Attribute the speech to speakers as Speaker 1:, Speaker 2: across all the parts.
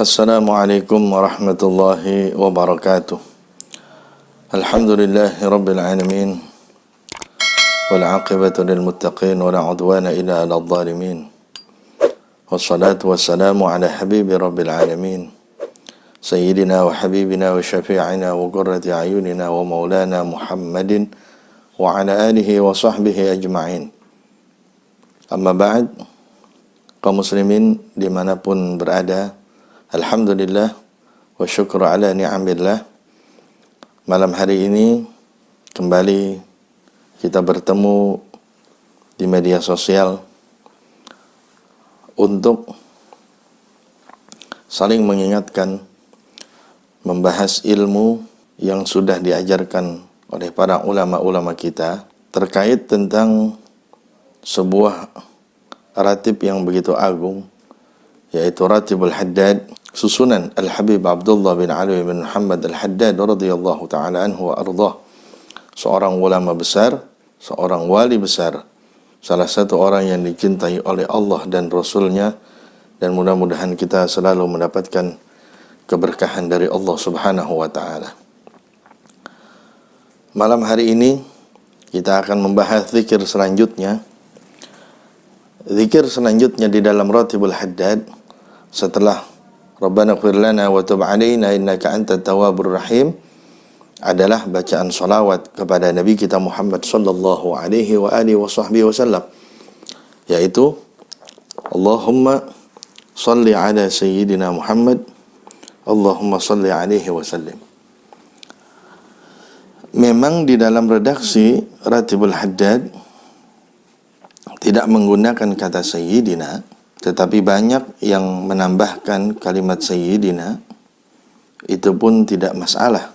Speaker 1: Assalamualaikum warahmatullahi wabarakatuh. Alhamdulillahi rabbil alamin. Wal aqibatu lil muttaqin wa la udwana illa 'alal zalimin. Wassalatu wassalamu ala habibi rabbil alamin. Sayyidina wa habibina wa syafi'ina wa qurrati a'yunina wa maulana Muhammadin wa ala alihi wa sahbihi ajma'in. Amma ba'd, kaum muslimin dimanapun berada, alhamdulillah wa syukur ala ni'amillah. Malam hari ini kembali kita bertemu di media sosial untuk saling mengingatkan, membahas ilmu yang sudah diajarkan oleh para ulama-ulama kita terkait tentang sebuah ratib yang begitu agung, yaitu Ratibul Haddad, susunan Al-Habib Abdullah bin Ali bin Muhammad Al-Haddad radhiyallahu ta'ala anhu wa ardhah. Seorang ulama besar, seorang wali besar, salah satu orang yang dicintai oleh Allah dan Rasulnya, dan mudah-mudahan kita selalu mendapatkan keberkahan dari Allah subhanahu wa ta'ala. Malam hari ini kita akan membahas zikir selanjutnya. Zikir selanjutnya di dalam Ratibul Haddad setelah Rabbana ighfir lana wa tub 'alaina innaka antat tawwabur rahim adalah bacaan salawat kepada Nabi kita Muhammad sallallahu alaihi wa alihi wa sahbihi wasallam, yaitu Allahumma salli ala sayyidina Muhammad, Allahumma salli alaihi wa sallim. Memang di dalam redaksi Ratibul Haddad tidak menggunakan kata sayyidina, tetapi banyak yang menambahkan kalimat sayyidina. Itu pun tidak masalah,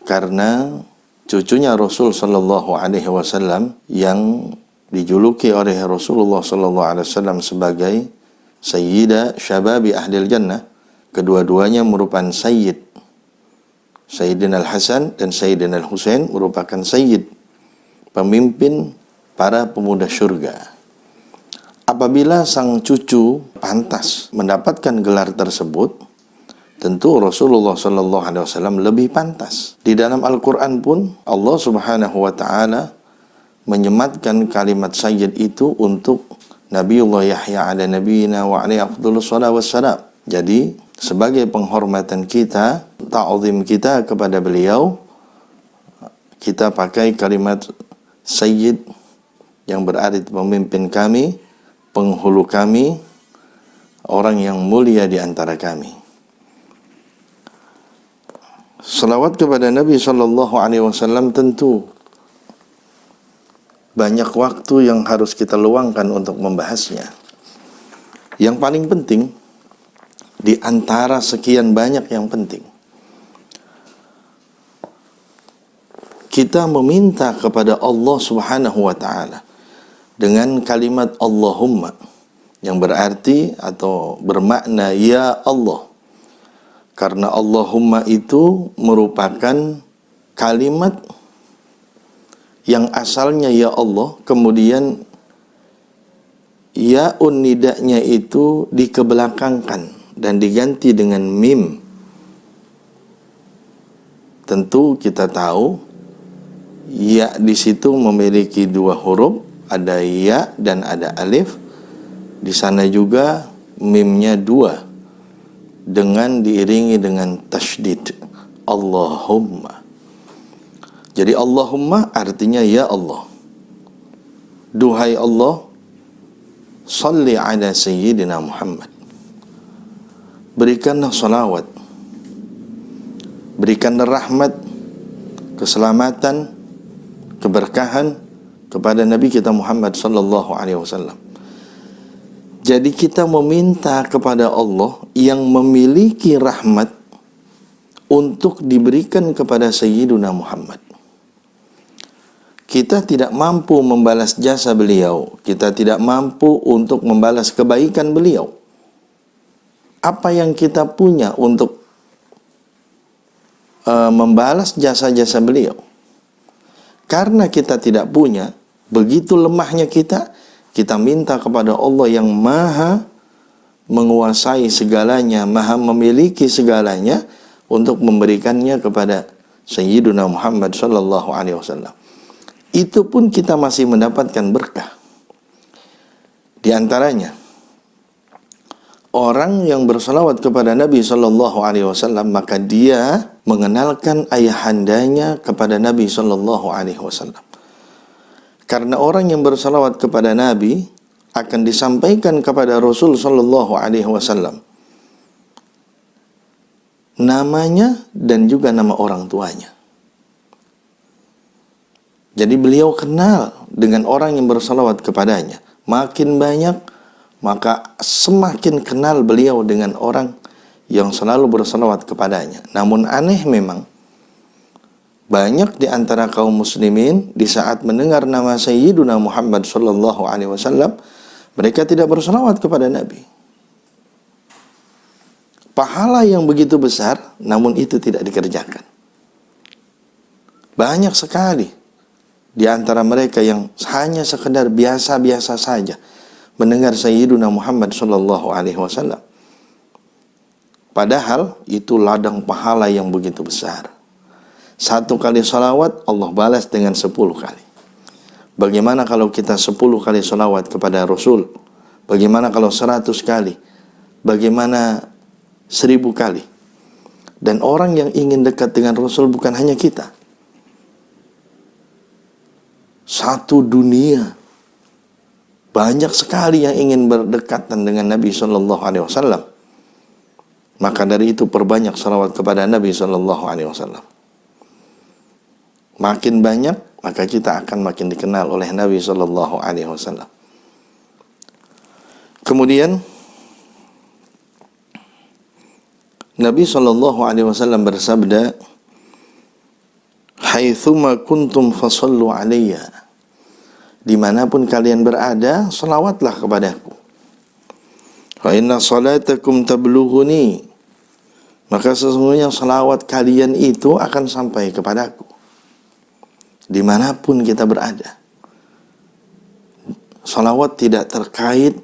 Speaker 1: karena cucunya Rasul sallallahu alaihi wasallam yang dijuluki oleh Rasulullah sallallahu alaihi wasallam sebagai sayyida syababi ahlil jannah, kedua-duanya merupakan sayyid. Sayyidina Al-Hasan dan Sayyidina Al-Husain merupakan sayyid, pemimpin para pemuda syurga. Apabila sang cucu pantas mendapatkan gelar tersebut, tentu Rasulullah sallallahu alaihi wasallam lebih pantas. Di dalam Al-Qur'an pun Allah Subhanahu wa taala menyematkan kalimat sayyid itu untuk Nabiullah Yahya ala nabiyina wa alaihi afdhalus shalawat wassalam. Jadi sebagai penghormatan kita, ta'zim kita kepada beliau, kita pakai kalimat sayyid yang berarti pemimpin kami, penghulu kami, orang yang mulia di antara kami. Salawat kepada Nabi sallallahu alaihi wasallam tentu banyak waktu yang harus kita luangkan untuk membahasnya. Yang paling penting di antara sekian banyak yang penting, kita meminta kepada Allah Subhanahu wa taala dengan kalimat Allahumma, yang berarti atau bermakna ya Allah. Karena Allahumma itu merupakan kalimat yang asalnya ya Allah, kemudian ya'un nidanya itu dikebelakangkan dan diganti dengan mim. Tentu kita tahu ya di situ memiliki dua huruf, ada ya dan ada alif. Di sana juga mimnya dua, dengan diiringi dengan tasydid, Allahumma. Jadi Allahumma artinya ya Allah, duhai Allah, salli ala sayyidina Muhammad, berikanlah salawat, berikanlah rahmat, keselamatan, keberkahan kepada Nabi kita Muhammad sallallahu alaihi wasallam. Jadi kita meminta kepada Allah yang memiliki rahmat untuk diberikan kepada Sayyiduna Muhammad. Kita tidak mampu membalas jasa beliau, kita tidak mampu untuk membalas kebaikan beliau. Apa yang kita punya untuk membalas jasa-jasa beliau? Karena kita tidak punya, begitu lemahnya kita minta kepada Allah yang maha menguasai segalanya, maha memiliki segalanya untuk memberikannya kepada Sayyiduna Muhammad sallallahu alaihi wasallam. Itu pun kita masih mendapatkan berkah. Di antaranya orang yang bersalawat kepada Nabi sallallahu alaihi wasallam, maka dia mengenalkan ayahandanya kepada Nabi sallallahu alaihi wasallam. Karena orang yang bersalawat kepada Nabi akan disampaikan kepada Rasul sallallahu alaihi wasallam namanya dan juga nama orang tuanya. Jadi beliau kenal dengan orang yang bersalawat kepadanya. Makin banyak, maka semakin kenal beliau dengan orang yang selalu bersalawat kepadanya. Namun aneh memang, banyak di antara kaum muslimin di saat mendengar nama Sayyiduna Muhammad sallallahu alaihi wasallam, mereka tidak bersalawat kepada Nabi. Pahala yang begitu besar, namun itu tidak dikerjakan. Banyak sekali di antara mereka yang hanya sekedar biasa-biasa saja mendengar Sayyiduna Muhammad sallallahu alaihi wasallam. Padahal itu ladang pahala yang begitu besar. 1 kali salawat Allah balas dengan 10 kali. Bagaimana kalau kita 10 kali salawat kepada Rasul? Bagaimana kalau 100 kali? Bagaimana 1000 kali? Dan orang yang ingin dekat dengan Rasul bukan hanya kita. Satu dunia. Banyak sekali yang ingin berdekatan dengan Nabi sallallahu alaihi wasallam. Maka dari itu perbanyak salawat kepada Nabi sallallahu alaihi wasallam. Makin banyak, maka kita akan makin dikenal oleh Nabi sallallahu alaihi wasallam. Kemudian Nabi sallallahu alaihi wasallam bersabda, "Haitsuma kuntum fasallu alayya." Dimanapun kalian berada, salawatlah kepadaku. Fa inna salatakum tablughuni. Maka sesungguhnya salawat kalian itu akan sampai kepadaku. Dimanapun kita berada, salawat tidak terkait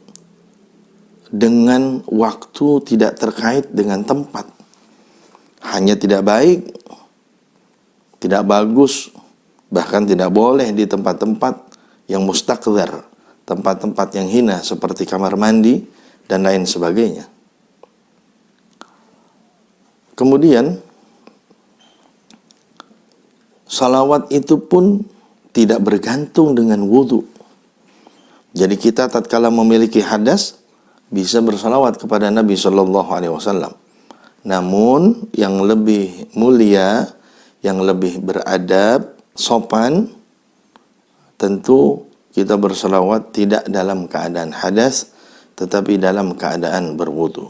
Speaker 1: dengan waktu, tidak terkait dengan tempat. Hanya tidak baik, tidak bagus, bahkan tidak boleh di tempat-tempat yang mustaqdzar, tempat-tempat yang hina seperti kamar mandi dan lain sebagainya. Kemudian salawat itu pun tidak bergantung dengan wudu. Jadi kita tatkala memiliki hadas bisa bersalawat kepada Nabi sallallahu alaihi wasallam. Namun yang lebih mulia, yang lebih beradab, sopan, tentu kita bersalawat tidak dalam keadaan hadas, tetapi dalam keadaan berwudu.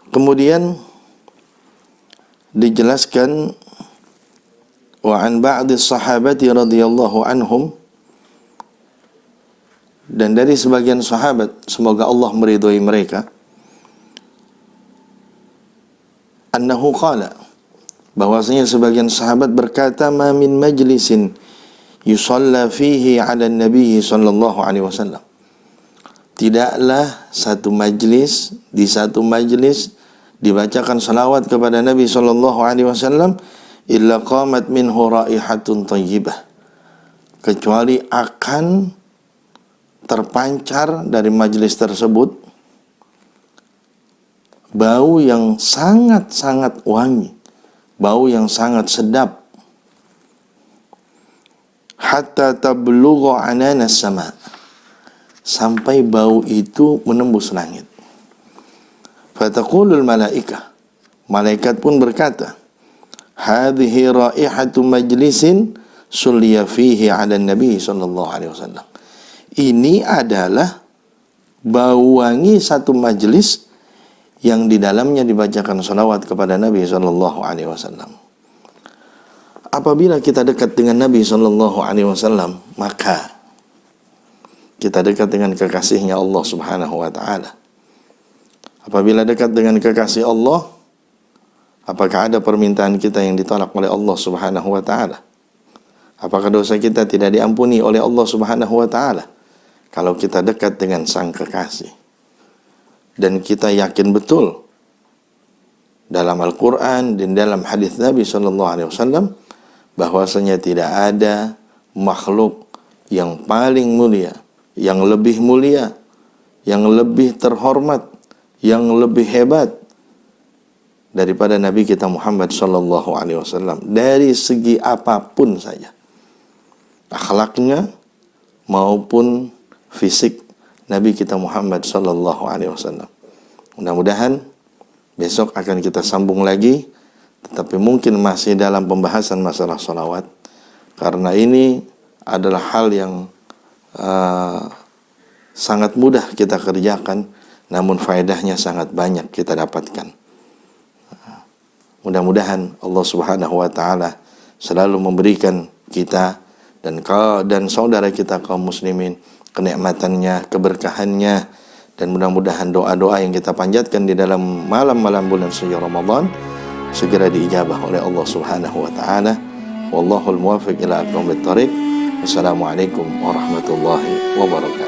Speaker 1: Kemudian dijelaskan wa an ba'di sahabati radhiyallahu anhum, dan dari sebagian sahabat, semoga Allah meridhai mereka, annahu qala, bahwasanya sebagian sahabat berkata, ma min majlisin yusalla fihi 'ala nabi sallallahu alaihi wasallam, tidaklah satu majlis, di satu majlis dibacakan salawat kepada Nabi sallallahu alaihi wasallam, illa qamat minhu raihatun thayyibah, kecuali akan terpancar dari majlis tersebut bau yang sangat-sangat wangi, bau yang sangat sedap, hatta tablugha ananas sama, sampai bau itu menembus langit. Fataqulul malaikah, malaikat pun berkata, hadhihi raihatu majlisin sulliya fihi 'ala nabi sallallahu alaihi wasallam. Ini adalah bau wangi satu majlis yang di dalamnya dibacakan salawat kepada Nabi sallallahu alaihi wasallam. Apabila kita dekat dengan Nabi sallallahu alaihi wasallam, maka kita dekat dengan kekasihnya Allah Subhanahu wa taala. Apabila dekat dengan kekasih Allah, apakah ada permintaan kita yang ditolak oleh Allah Subhanahu wa taala? Apakah dosa kita tidak diampuni oleh Allah Subhanahu wa taala? kalau kita dekat dengan sang kekasih dan kita yakin betul dalam Al-Quran dan dalam hadis Nabi SAW bahwasanya tidak ada makhluk yang paling mulia, yang lebih mulia, yang lebih terhormat, yang lebih hebat daripada Nabi kita Muhammad SAW dari segi apapun saja, akhlaknya maupun fisik Nabi kita Muhammad SAW. Mudah-mudahan besok akan kita sambung lagi, tetapi mungkin masih dalam pembahasan masalah sholawat, karena ini adalah hal yang sangat mudah kita kerjakan, namun faedahnya sangat banyak kita dapatkan. Mudah-mudahan Allah Subhanahu wa taala selalu memberikan kita dan saudara kita kaum muslimin kenikmatannya, keberkahannya, dan mudah-mudahan doa-doa yang kita panjatkan di dalam malam-malam bulan suci Ramadan segera diijabah oleh Allah Subhanahu wa taala. Wallahul muwaffiq ila aqwamit thoriq. Wassalamualaikum warahmatullahi wabarakatuh.